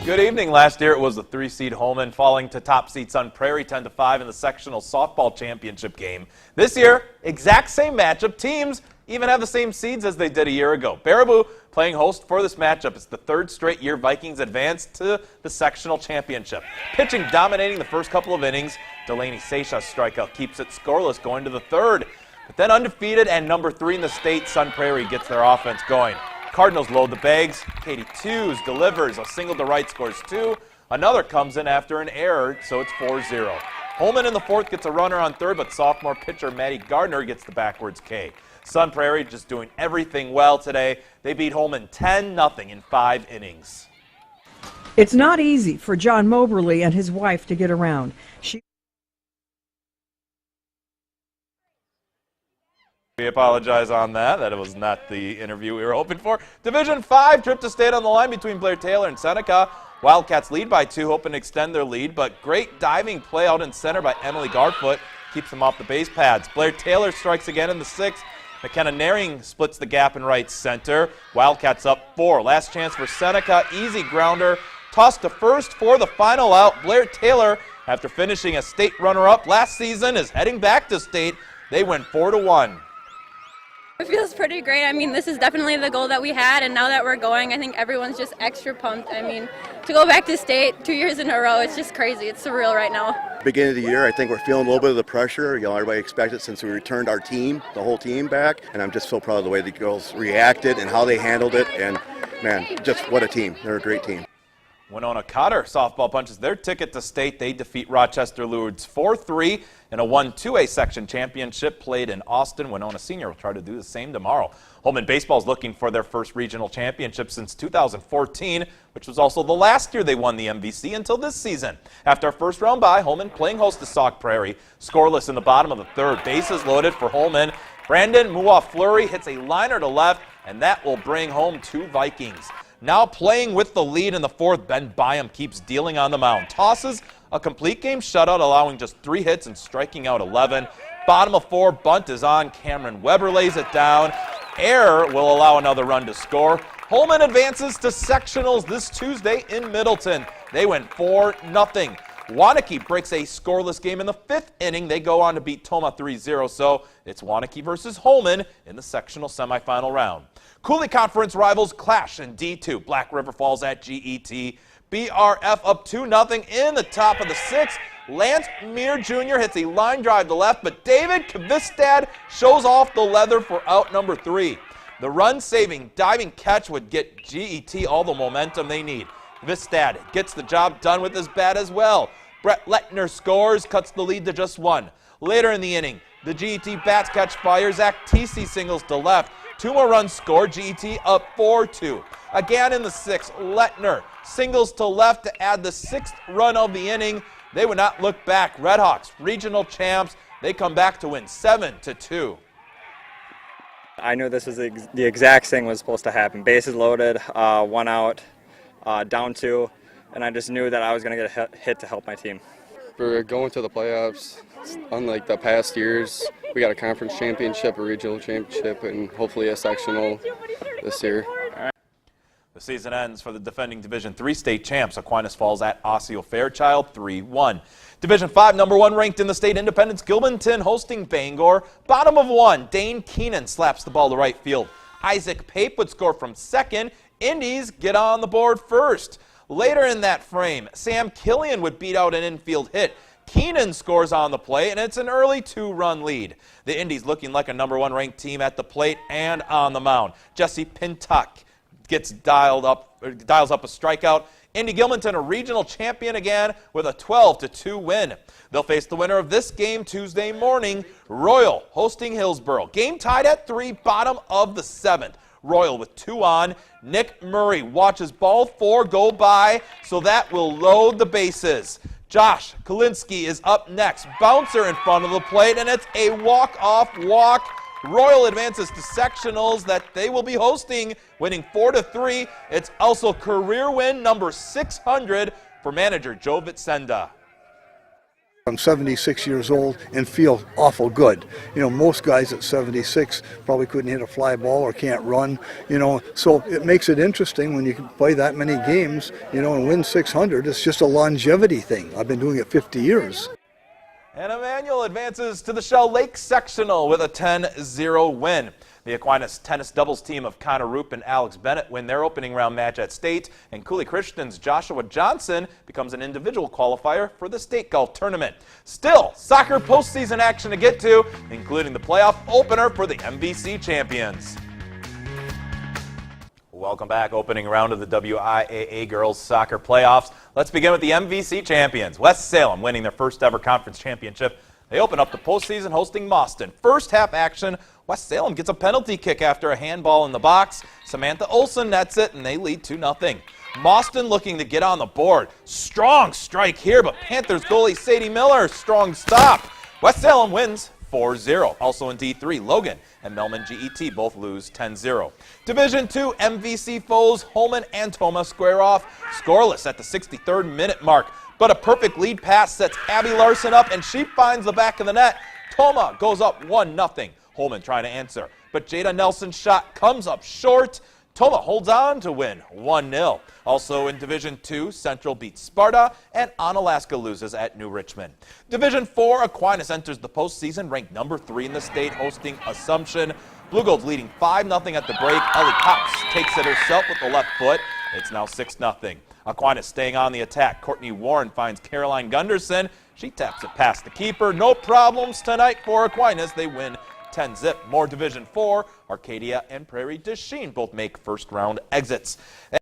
Good evening. Last year it was the 3-seed Holmen falling to top seed Sun Prairie 10-5 in the sectional softball championship game. This year, exact same matchup. Teams even have the same seeds as they did a year ago. Baraboo playing host for this matchup. It's the third straight year Vikings advanced to the sectional championship. Pitching dominating the first couple of innings, Delaney Seisha's strikeout keeps it scoreless going to the third. But then undefeated and number 3 in the state, Sun Prairie gets their offense going. Cardinals load the bags. Katie Tews delivers. A single to right scores 2. Another comes in after an error, so it's 4-0. Holmen in the fourth gets a runner on third, but sophomore pitcher Maddie Gardner gets the backwards K. Sun Prairie just doing everything well today. They beat Holmen 10-0 in 5 innings. It's not easy for John Moberly and his wife to get around. We apologize on that. That was not the interview we were hoping for. Division 5 trip to state on the line between Blair Taylor and Seneca. Wildcats lead by 2, hoping to extend their lead, but great diving play out in center by Emily Garfoot keeps them off the base pads. Blair Taylor strikes again in the 6th. McKenna Naring splits the gap in right center. Wildcats up 4. Last chance for Seneca. Easy grounder. Tossed to first for the final out. Blair Taylor, after finishing as state runner-up last season, is heading back to state. They win 4-1. It feels pretty great. I mean, this is definitely the goal that we had, and now that we're going, I think everyone's just extra pumped. I mean, to go back to state 2 years in a row, it's just crazy. It's surreal right now. Beginning of the year, I think we're feeling a little bit of the pressure. Everybody expected since we returned our team, the whole team back, and I'm just so proud of the way the girls reacted and how they handled it, and man, just what a team. They're a great team. Winona Cotter softball punches their ticket to state. They defeat Rochester Lourdes 4-3 in a 1-2A section championship played in Austin. Winona Senior will try to do the same tomorrow. Holmen baseball is looking for their first regional championship since 2014, which was also the last year they won the MVC until this season. After a first round bye, Holmen playing host to Sauk Prairie. Scoreless in the bottom of the third. Bases loaded for Holmen. Brandon Mua-Fleury hits a liner to left, and that will bring home 2 Vikings. Now playing with the lead in the fourth, Ben Byam keeps dealing on the mound. Tosses a complete game shutout, allowing just 3 hits and striking out 11. Bottom of 4, bunt is on. Cameron Weber lays it down. Error will allow another run to score. Holmen advances to sectionals this Tuesday in Middleton. They win 4-0. Waunakee breaks a scoreless game in the 5th inning. They go on to beat Toma 3-0, so it's Waunakee versus Holmen in the sectional semifinal round. Cooley Conference rivals clash in D2. Black River Falls at GET. BRF up 2-0 in the top of the 6th. Lance Meir Jr. hits a line drive to left, but David Kvistad shows off the leather for out number 3. The run-saving diving catch would get GET all the momentum they need. Kvistad gets the job done with his bat as well. Brett Lettner scores, cuts the lead to just 1. Later in the inning, the GET bats catch fire. Zach TC singles to left. 2 more runs scored, GET up 4-2. Again in the 6th, Lettner singles to left to add the 6th run of the inning. They would not look back. Redhawks, regional champs, they come back to win 7-2. I knew this was the exact thing was supposed to happen. Bases loaded, 1 out, down 2, and I just knew that I was going to get a hit to help my team. For going to the playoffs, unlike the past years, we got a conference championship, a regional championship, and hopefully a sectional this year. The season ends for the defending Division 3 state champs. Aquinas Falls at Osseo Fairchild 3-1. Division 5 number 1 ranked in the state, Independence Gilmanton hosting Bangor. Bottom of 1, Dane Keenan slaps the ball to right field. Isaac Pape would score from second. Indies get on the board first. Later in that frame, Sam Killian would beat out an infield hit. Keenan scores on the plate, and it's an early 2-run lead. The Indies looking like a number 1 ranked team at the plate and on the mound. Jesse Pintuck gets dials up a strikeout. Indy Gilmanton a regional champion again with a 12-2 win. They'll face the winner of this game Tuesday morning, Royal hosting Hillsboro. Game tied at 3, bottom of the 7th. Royal with 2 on. Nick Murray watches ball 4 go by, so that will load the bases. Josh Kalinsky is up next. Bouncer in front of the plate, and it's a walk-off walk. Royal advances to sectionals that they will be hosting, winning 4-3. It's also career win number 600 for manager Joe Vitsenda. I'm 76 years old and feel awful good. You know, most guys at 76 probably couldn't hit a fly ball or can't run, you know, so it makes it interesting when you can play that many games, you know, and win 600. It's just a longevity thing. I've been doing it 50 years. And Emmanuel advances to the Shell Lake Sectional with a 10-0 win. The Aquinas tennis doubles team of Connor Roop and Alex Bennett win their opening round match at state, and Cooley Christian's Joshua Johnson becomes an individual qualifier for the state golf tournament. Still, soccer postseason action to get to, including the playoff opener for the MVC champions. Welcome back. Opening round of the WIAA Girls Soccer Playoffs. Let's begin with the MVC champions. West Salem winning their first ever conference championship. They open up the postseason hosting Mauston. First half action, West Salem gets a penalty kick after a handball in the box. Samantha Olson nets it, and they lead 2-0. Mauston looking to get on the board. Strong strike here, but Panthers goalie Sadie Miller, strong stop. West Salem wins 4-0. Also in D3, Logan and Melman GET both lose 10-0. Division II MVC foes Holman and Toma square off scoreless at the 63rd minute mark. But a perfect lead pass sets Abby Larson up, and she finds the back of the net. Toma goes up 1-0. Holman trying to answer, but Jada Nelson's shot comes up short. Toma holds on to win 1-0. Also in Division II, Central beats Sparta, and Onalaska loses at New Richmond. Division IV, Aquinas enters the postseason ranked number 3 in the state, hosting Assumption. Blue Gold's leading 5-0 at the break. Ellie Cox takes it herself with the left foot. It's now 6-0. Aquinas staying on the attack. Courtney Warren finds Caroline Gunderson. She taps it past the keeper. No problems tonight for Aquinas. They win 10-0. More Division IV, Arcadia and Prairie du Chien both make first round exits.